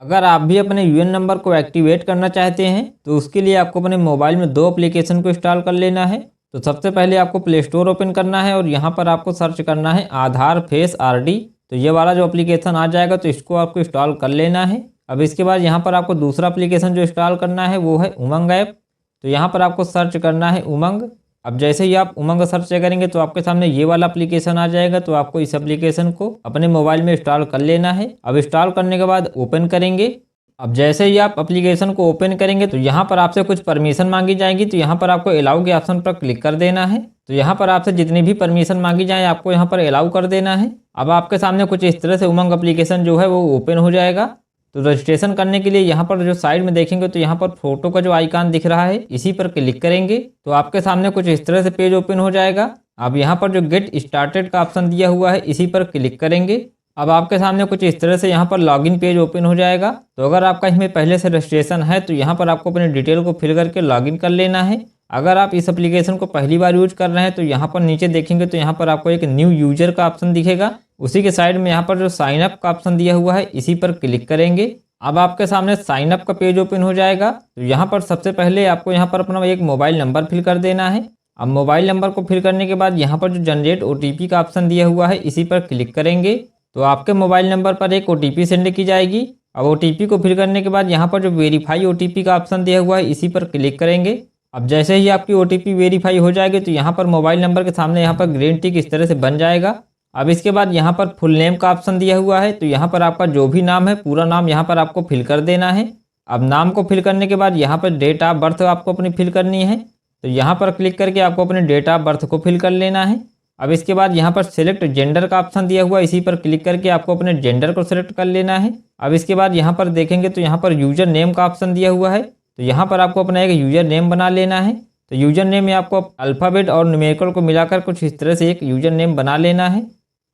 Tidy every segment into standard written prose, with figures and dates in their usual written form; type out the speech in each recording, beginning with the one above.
अगर आप भी अपने यूएन नंबर को एक्टिवेट करना चाहते हैं तो उसके लिए आपको अपने मोबाइल में 2 एप्लीकेशन को इंस्टॉल कर लेना है। तो सबसे पहले आपको प्ले स्टोर ओपन करना है और यहाँ पर आपको सर्च करना है आधार फेस आरडी। तो ये वाला जो एप्लीकेशन आ जाएगा तो इसको आपको इंस्टॉल कर लेना है। अब इसके बाद यहाँ पर आपको दूसरा एप्लीकेशन जो इंस्टॉल करना है वो है उमंग ऐप। तो यहाँ पर आपको सर्च करना है उमंग। अब जैसे ही आप उमंग सर्च करेंगे तो आपके सामने ये वाला एप्लीकेशन आ जाएगा। तो आपको इस एप्लीकेशन को अपने मोबाइल में इंस्टॉल कर लेना है। अब इंस्टॉल करने के बाद ओपन करेंगे। अब जैसे ही आप एप्लीकेशन को ओपन करेंगे तो यहाँ पर आपसे कुछ परमिशन मांगी जाएगी। तो यहाँ पर आपको अलाउ के ऑप्शन पर क्लिक कर देना है। तो यहाँ पर आपसे जितनी भी परमिशन मांगी जाए आपको यहाँ पर अलाउ कर देना है। अब आपके सामने कुछ इस तरह से उमंग एप्लीकेशन जो है वो ओपन हो जाएगा। तो रजिस्ट्रेशन करने के लिए यहाँ पर जो साइड में देखेंगे तो यहाँ पर फोटो का जो आइकॉन दिख रहा है इसी पर क्लिक करेंगे तो आपके सामने कुछ इस तरह से पेज ओपन हो जाएगा। अब यहाँ पर जो गेट स्टार्टेड का ऑप्शन दिया हुआ है इसी पर क्लिक करेंगे। अब आपके सामने कुछ इस तरह से यहाँ पर लॉगिन पेज ओपन हो जाएगा। तो अगर आपका इसमें पहले से रजिस्ट्रेशन है तो यहाँ पर आपको अपनी डिटेल को फिल करके लॉगिन कर लेना है। अगर आप इस एप्लीकेशन को पहली बार यूज कर रहे हैं तो यहाँ पर नीचे देखेंगे तो यहाँ पर आपको एक न्यू यूजर का ऑप्शन दिखेगा। उसी के साइड में यहाँ पर जो साइन अप का ऑप्शन दिया हुआ है इसी पर क्लिक करेंगे। अब आपके सामने साइन अप का पेज ओपन हो जाएगा। तो यहाँ पर सबसे पहले आपको यहाँ पर अपना एक मोबाइल नंबर फिल कर देना है। अब मोबाइल नंबर को फिल करने के बाद यहाँ पर जो जनरेट ओटीपी का ऑप्शन दिया हुआ है इसी पर क्लिक करेंगे। तो आपके मोबाइल नंबर पर एक ओटीपी सेंड की जाएगी। अब ओटीपी को फिल करने के बाद यहाँ पर जो वेरीफाई ओटीपी का ऑप्शन दिया हुआ है इसी पर क्लिक करेंगे। अब जैसे ही आपकी ओटीपी वेरीफाई हो जाएगी तो यहाँ पर मोबाइल नंबर के सामने यहाँ पर ग्रीन टिक इस तरह से बन जाएगा। अब इसके बाद यहाँ पर फुल नेम का ऑप्शन दिया हुआ है। तो यहाँ पर आपका जो भी नाम है पूरा नाम यहाँ पर आपको फिल कर देना है। अब नाम को फिल करने के बाद यहाँ पर डेट ऑफ बर्थ आपको अपनी फिल करनी है। तो यहाँ पर क्लिक करके आपको अपने डेट ऑफ बर्थ को फिल कर लेना है। अब इसके बाद यहाँ पर सिलेक्ट जेंडर का ऑप्शन दिया हुआ है इसी पर क्लिक करके आपको अपने जेंडर को सिलेक्ट कर लेना है। अब इसके बाद यहाँ पर देखेंगे तो यहाँ पर यूजर नेम का ऑप्शन दिया हुआ है। तो यहाँ पर आपको अपना एक यूजर नेम बना लेना है। तो यूजर नेम में आपको अल्फ़ाबेट और न्यूमेरिकल को मिलाकर कुछ इस तरह से एक यूजर नेम बना लेना है।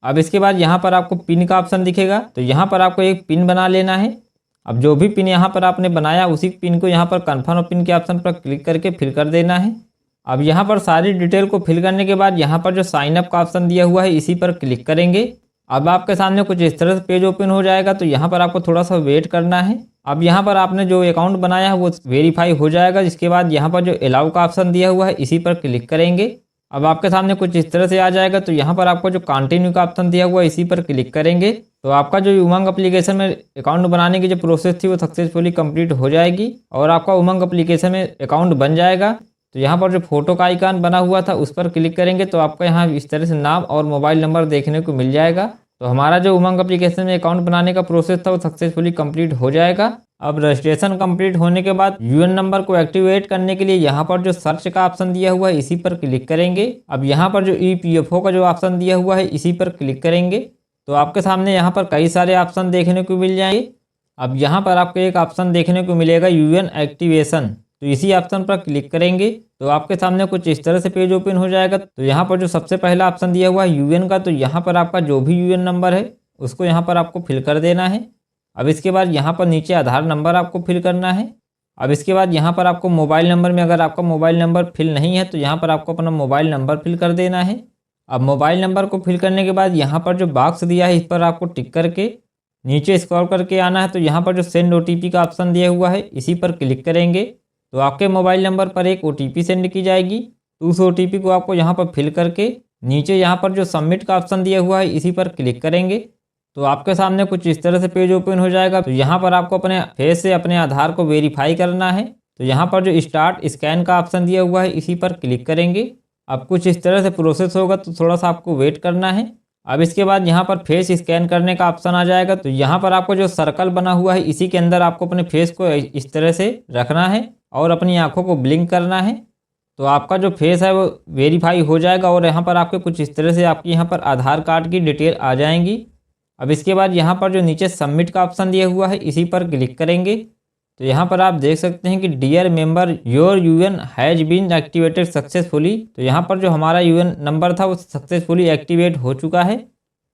अब इसके बाद यहाँ पर आपको पिन का ऑप्शन दिखेगा। तो यहाँ पर आपको एक पिन बना लेना है। अब जो भी पिन यहाँ पर आपने बनाया उसी पिन को यहाँ पर कन्फर्म पिन के ऑप्शन पर क्लिक करके फिल कर देना है। अब यहाँ पर सारी डिटेल को फिल करने के बाद यहाँ पर जो साइन अप का ऑप्शन दिया हुआ है इसी पर क्लिक करेंगे। अब आपके सामने कुछ इस तरह से पेज ओपन हो जाएगा। तो यहाँ पर आपको थोड़ा सा वेट करना है। अब यहाँ पर आपने जो अकाउंट बनाया है वो वेरीफाई हो जाएगा। इसके बाद यहाँ पर जो अलाउ का ऑप्शन दिया हुआ है इसी पर क्लिक करेंगे। अब आपके सामने कुछ इस तरह से आ जाएगा। तो यहाँ पर आपको जो कंटिन्यू का ऑप्शन दिया हुआ है इसी पर क्लिक करेंगे। तो आपका जो उमंग एप्लीकेशन में अकाउंट बनाने की जो प्रोसेस थी वो सक्सेसफुली कंप्लीट हो जाएगी और आपका उमंग एप्लीकेशन में अकाउंट बन जाएगा। तो यहाँ पर जो फोटो का आइकॉन बना हुआ था उस पर क्लिक करेंगे तो आपका यहाँ इस तरह से नाम और मोबाइल नंबर देखने को मिल जाएगा। तो हमारा जो उमंग एप्लीकेशन में अकाउंट बनाने का प्रोसेस था वो सक्सेसफुली कंप्लीट हो जाएगा। अब रजिस्ट्रेशन कंप्लीट होने के बाद यूएन नंबर को एक्टिवेट करने के लिए यहाँ पर जो सर्च का ऑप्शन दिया हुआ है इसी पर क्लिक करेंगे। अब यहाँ पर जो ईपीएफओ का जो ऑप्शन दिया हुआ है इसी पर क्लिक करेंगे। तो आपके सामने यहाँ पर कई सारे ऑप्शन देखने को मिल जाएंगे। अब यहाँ पर आपको एक ऑप्शन देखने को मिलेगा यूएन एक्टिवेशन। तो इसी ऑप्शन पर क्लिक करेंगे तो आपके सामने कुछ इस तरह से पेज ओपन हो जाएगा। तो यहाँ पर जो सबसे पहला ऑप्शन दिया हुआ है यूएन का, तो यहाँ पर आपका जो भी यूएन नंबर है उसको यहाँ पर आपको फिल कर देना है। अब इसके बाद यहाँ पर नीचे आधार नंबर आपको फिल करना है। अब इसके बाद यहाँ पर आपको मोबाइल नंबर में अगर आपका मोबाइल नंबर फिल नहीं है तो यहाँ पर आपको अपना मोबाइल नंबर फिल कर देना है। अब मोबाइल नंबर को फिल करने के बाद यहाँ पर जो बॉक्स दिया है इस पर आपको टिक करके नीचे स्क्रॉल करके आना है। तो यहाँ पर जो सेंड ओटीपी का ऑप्शन दिया हुआ है इसी पर क्लिक करेंगे तो आपके मोबाइल नंबर पर एक ओटीपी सेंड की जाएगी। तो उस ओटीपी को आपको यहाँ पर फिल करके नीचे यहाँ पर जो सबमिट का ऑप्शन दिया हुआ है इसी पर क्लिक करेंगे तो आपके सामने कुछ इस तरह से पेज ओपन हो जाएगा। तो यहाँ पर आपको अपने फेस से अपने आधार को वेरीफाई करना है। तो यहाँ पर जो स्टार्ट स्कैन का ऑप्शन दिया हुआ है इसी पर क्लिक करेंगे। अब कुछ इस तरह से प्रोसेस होगा तो थोड़ा सा आपको वेट करना है। अब इसके बाद यहाँ पर फेस स्कैन करने का ऑप्शन आ जाएगा। तो यहाँ पर आपको जो सर्कल बना हुआ है इसी के अंदर आपको अपने फेस को इस तरह से रखना है और अपनी आंखों को ब्लिंक करना है। तो आपका जो फेस है वो वेरीफाई हो जाएगा और यहाँ पर आपके कुछ इस तरह से आपकी यहाँ पर आधार कार्ड की डिटेल आ जाएंगी। अब इसके बाद यहाँ पर जो नीचे सबमिट का ऑप्शन दिया हुआ है इसी पर क्लिक करेंगे। तो यहाँ पर आप देख सकते हैं कि dear member your UN has been activated successfully. तो यहाँ पर जो हमारा यूएन नंबर था वो सक्सेसफुली एक्टिवेट हो चुका है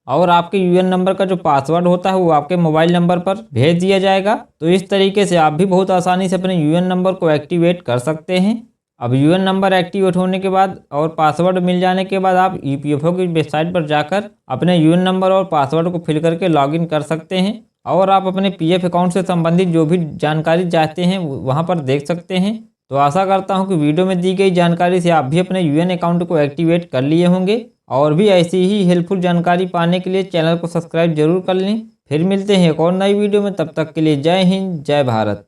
और आपके यूएन नंबर का जो पासवर्ड होता है वो आपके मोबाइल नंबर पर भेज दिया जाएगा। तो इस तरीके से आप भी बहुत आसानी से अपने यूएन नंबर को एक्टिवेट कर सकते हैं। अब यूएन नंबर एक्टिवेट होने के बाद और पासवर्ड मिल जाने के बाद आप ईपीएफओ की वेबसाइट पर जाकर अपने यूएन नंबर और पासवर्ड को फिल करके लॉगिन कर सकते हैं और आप अपने पीएफ अकाउंट से संबंधित जो भी जानकारी चाहते हैं वहाँ पर देख सकते हैं। तो आशा करता हूँ कि वीडियो में दी गई जानकारी से आप भी अपने यूएन अकाउंट को एक्टिवेट कर लिए होंगे। और भी ऐसी ही हेल्पफुल जानकारी पाने के लिए चैनल को सब्सक्राइब जरूर कर लें। फिर मिलते हैं एक और नई वीडियो में, तब तक के लिए जय हिंद जय भारत।